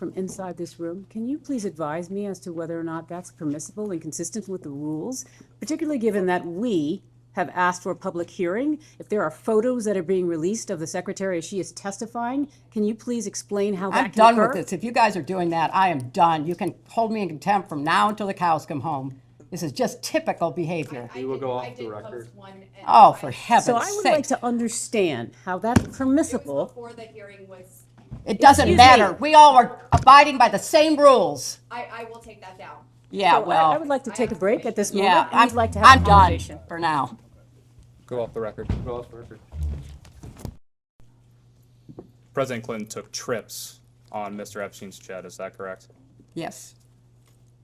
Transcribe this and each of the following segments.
from inside this room. Can you please advise me as to whether or not that's permissible and consistent with the rules, particularly given that we have asked for a public hearing? If there are photos that are being released of the secretary as she is testifying, can you please explain how that I'm can done occur? with this. If you guys are doing that, I am done. You can hold me in contempt from now until the cows come home. This is just typical behavior. We will go off the record. Oh, for heaven's So I would like sake. to understand how that's permissible. Before the hearing was, It doesn't Excuse matter. me. We all are abiding by the same rules. I will take that down. Yeah, So I well, would like to take a break at this moment. yeah, and we'd like to have a I'm done conversation. for now. Go off the record. Go off the record. President Clinton took trips on Mr. Epstein's jet, is that correct? Yes.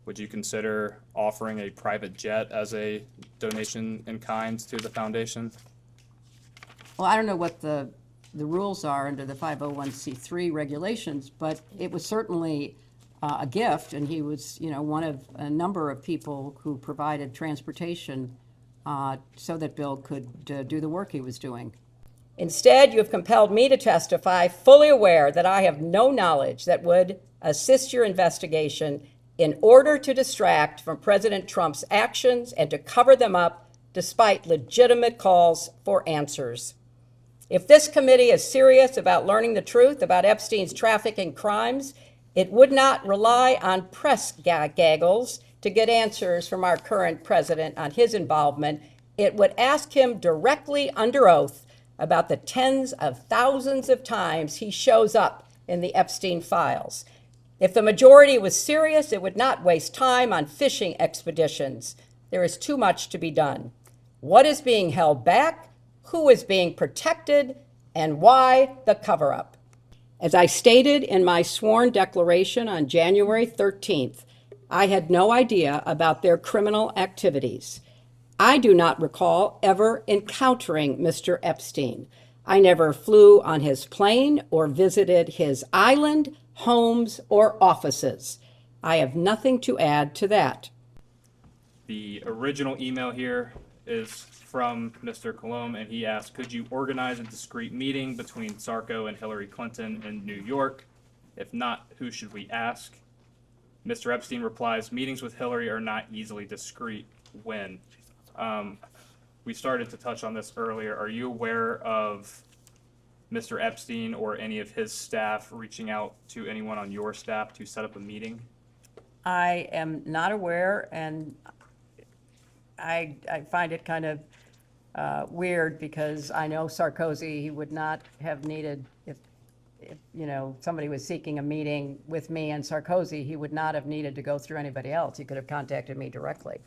Would you consider offering a private jet as a donation in kind to the foundation? Well, I don't know what the rules are under the 501c3 regulations, but it was certainly a gift, and he was, one of a number of people who provided transportation so that Bill could do the work he was doing. Instead, you have compelled me to testify, fully aware that I have no knowledge that would assist your investigation in order to distract from President Trump's actions and to cover them up despite legitimate calls for answers. If this committee is serious about learning the truth about Epstein's trafficking crimes, it would not rely on press gaggles to get answers from our current president on his involvement. It would ask him directly under oath about the tens of thousands of times he shows up in the Epstein files. If the majority was serious, it would not waste time on fishing expeditions. There is too much to be done. What is being held back? Who is being protected? And why the cover-up? As I stated in my sworn declaration on January 13th, I had no idea about their criminal activities. I do not recall ever encountering Mr. Epstein. I never flew on his plane or visited his island, homes, or offices. I have nothing to add to that. The original email here is from Mr. Colomb, and he asked, could you organize a discreet meeting between Sarko and Hillary Clinton in New York? If not, who should we ask? Mr. Epstein replies, meetings with Hillary are not easily discreet. When? We started to touch on this earlier. Are you aware of Mr. Epstein or any of his staff reaching out to anyone on your staff to set up a meeting? I am not aware, and I find it kind of weird because I know Sarkozy, he would not have needed, if somebody was seeking a meeting with me and Sarkozy, he would not have needed to go through anybody else. He could have contacted me directly.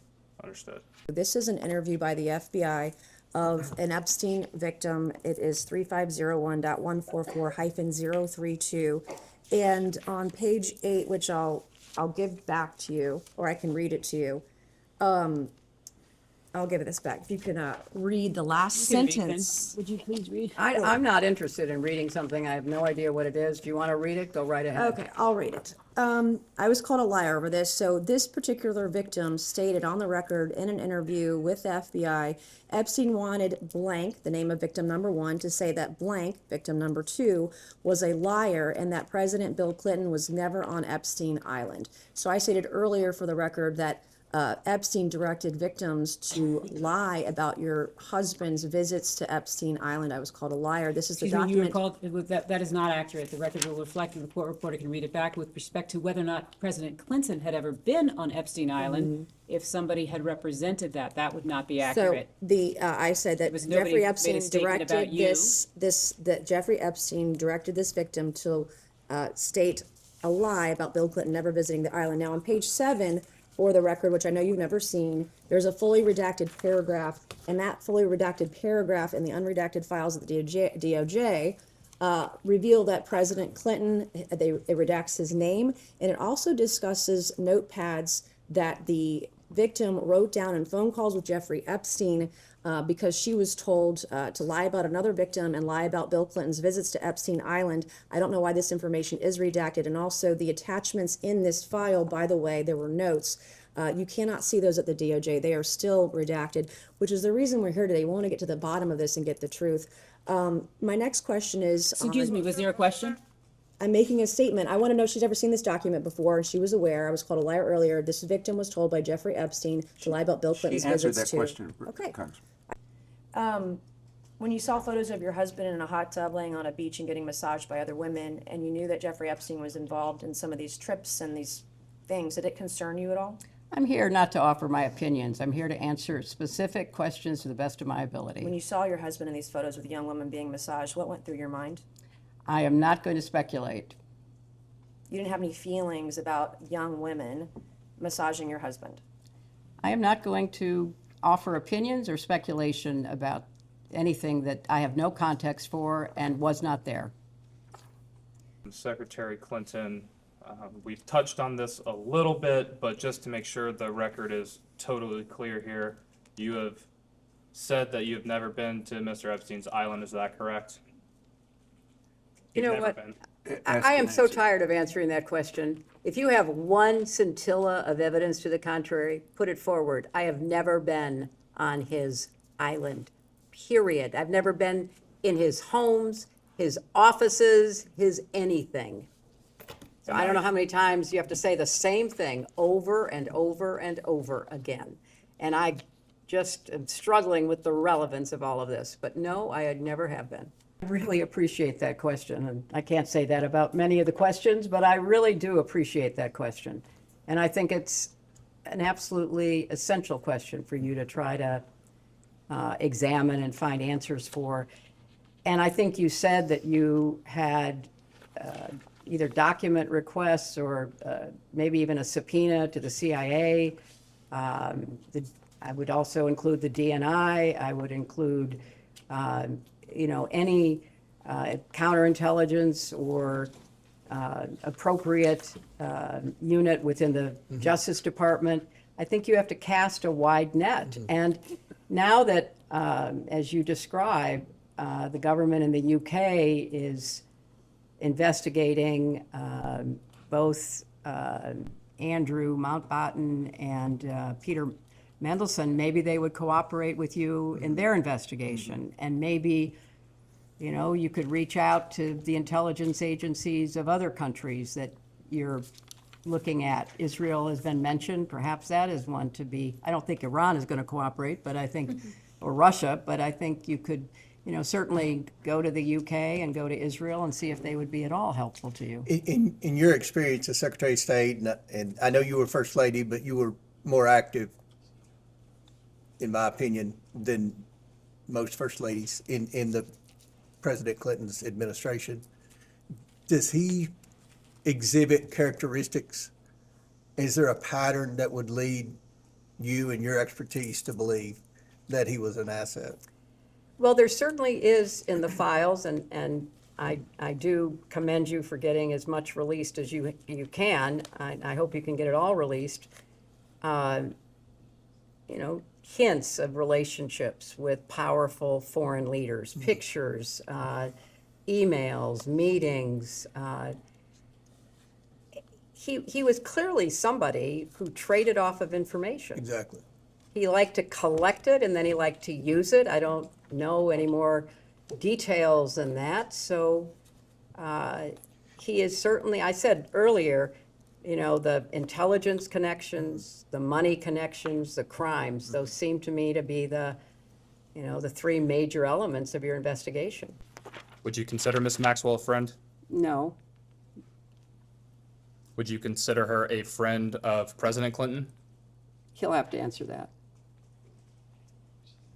Understood. This is an interview by the FBI of an Epstein victim. It is 3501.144-032. And on page 8, which I'll give back to you, or I can read it to you. I'll give this back. If you can read the last sentence. Would you please read? I'm not interested in reading something. I have no idea what it is. If you want to read it, go right ahead. Okay, I'll read it. I was called a liar over this. So this particular victim stated on the record in an interview with the FBI, Epstein wanted blank, the name of victim number 1, to say that blank, victim number 2, was a liar and that President Bill Clinton was never on Epstein Island. So I stated earlier for the record that Epstein directed victims to lie about your husband's visits to Epstein Island. I was called a liar. This is the Excuse me, you were document. called, that is not accurate. The record will reflect, and the court reporter can read it back with respect to whether or not President Clinton had ever been on Epstein Island. If somebody had represented that would not be So accurate. I said that was nobody Jeffrey made a Epstein statement about directed you. that Jeffrey Epstein directed this victim to state a lie about Bill Clinton never visiting the island. Now on page 7, for the record, which I know you've never seen, there's a fully redacted paragraph, and that fully redacted paragraph in the unredacted files of the DOJ reveal that President Clinton, it redacts his name, and it also discusses notepads that the victim wrote down in phone calls with Jeffrey Epstein because she was told to lie about another victim and lie about Bill Clinton's visits to Epstein Island. I don't know why this information is redacted. And also the attachments in this file, by the way, there were notes. You cannot see those at the DOJ. They are still redacted, which is the reason we're here today. We want to get to the bottom of this and get the truth. My next question is... Excuse me, was there a question? I'm making a statement. I want to know if she's ever seen this document before, and she was aware. I was called a liar earlier. This victim was told by Jeffrey Epstein to lie about Bill Clinton's She answered visits that to. question. Okay. Congressman. When you saw photos of your husband in a hot tub laying on a beach and getting massaged by other women, and you knew that Jeffrey Epstein was involved in some of these trips and these things, did it concern you at all? I'm here not to offer my opinions. I'm here to answer specific questions to the best of my ability. When you saw your husband in these photos with a young woman being massaged, what went through your mind? I am not going to speculate. You didn't have any feelings about young women massaging your husband? I am not going to offer opinions or speculation about anything that I have no context for and was not there. Secretary Clinton, we've touched on this a little bit, but just to make sure the record is totally clear here, you have said that you have never been to Mr. Epstein's island. Is that correct? You know You've never what? been. I am so tired of answering that question. If you have one scintilla of evidence to the contrary, put it forward. I have never been on his island, period. I've never been in his homes, his offices, his anything. So I don't know how many times you have to say the same thing over and over and over again. And I just am struggling with the relevance of all of this. But no, I never have been. I really appreciate that question, and I can't say that about many of the questions, but I really do appreciate that question. And I think it's an absolutely essential question for you to try to examine and find answers for. And I think you said that you had either document requests or maybe even a subpoena to the CIA. I would also include the DNI. I would include any counterintelligence or appropriate unit within the Justice Department. I think you have to cast a wide net. And now that, as you describe, the government in the UK is investigating both Andrew Mountbatten and Peter Mendelsohn, maybe they would cooperate with you in their investigation. And maybe, you could reach out to the intelligence agencies of other countries that you're looking at. Israel has been mentioned. Perhaps that is one to be. I don't think Iran is going to cooperate, but I think, or Russia, but I think you could, certainly go to the UK and go to Israel and see if they would be at all helpful to you. In your experience as Secretary of State, and I know you were First Lady, but you were more active, in my opinion, than most First Ladies in the President Clinton's administration. Does he exhibit characteristics? Is there a pattern that would lead you and your expertise to believe that he was an asset? Well, there certainly is in the files, and I do commend you for getting as much released as you can. I hope you can get it all released. Hints of relationships with powerful foreign leaders, pictures, emails, meetings. He was clearly somebody who traded off of information. Exactly. He liked to collect it and then he liked to use it. I don't know any more details than that. So he is certainly, I said earlier, the intelligence connections, the money connections, the crimes, those seem to me to be the three major elements of your investigation. Would you consider Ms. Maxwell a friend? No. Would you consider her a friend of President Clinton? He'll have to answer that.